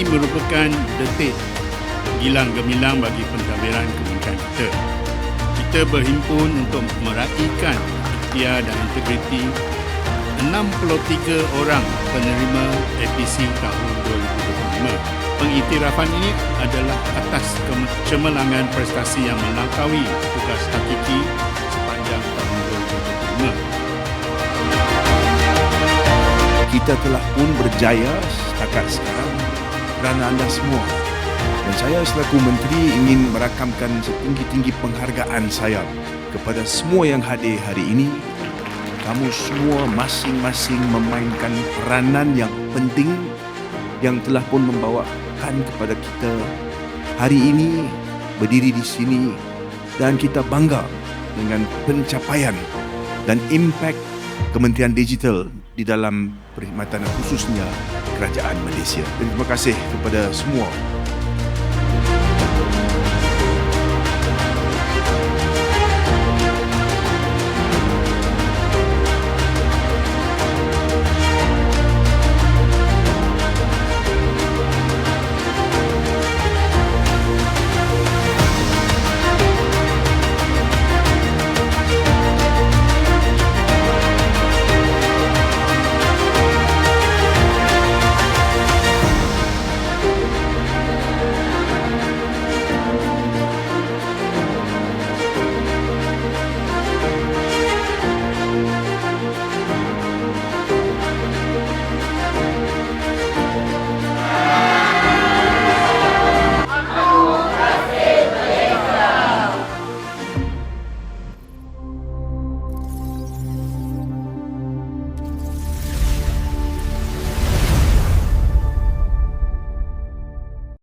merupakan detik gilang gemilang bagi pentadbiran kementerian kita. Kita berhimpun untuk meraihkan ikhtiar dan integriti 63 orang penerima APC tahun 2025. Pengiktirafan ini adalah atas kecemerlangan prestasi yang melampaui tugas hakiki sepanjang tahun 2025. Kita telah pun berjaya setakat sekarang kerana anda semua. Dan saya selaku Menteri ingin merakamkan setinggi-tinggi penghargaan saya kepada semua yang hadir hari ini. Kamu semua masing-masing memainkan peranan yang penting yang telah pun membawakan kepada kita hari ini berdiri di sini, dan kita bangga dengan pencapaian dan impak Kementerian Digital di dalam perkhidmatan khususnya Kerajaan Malaysia. Terima kasih kepada semua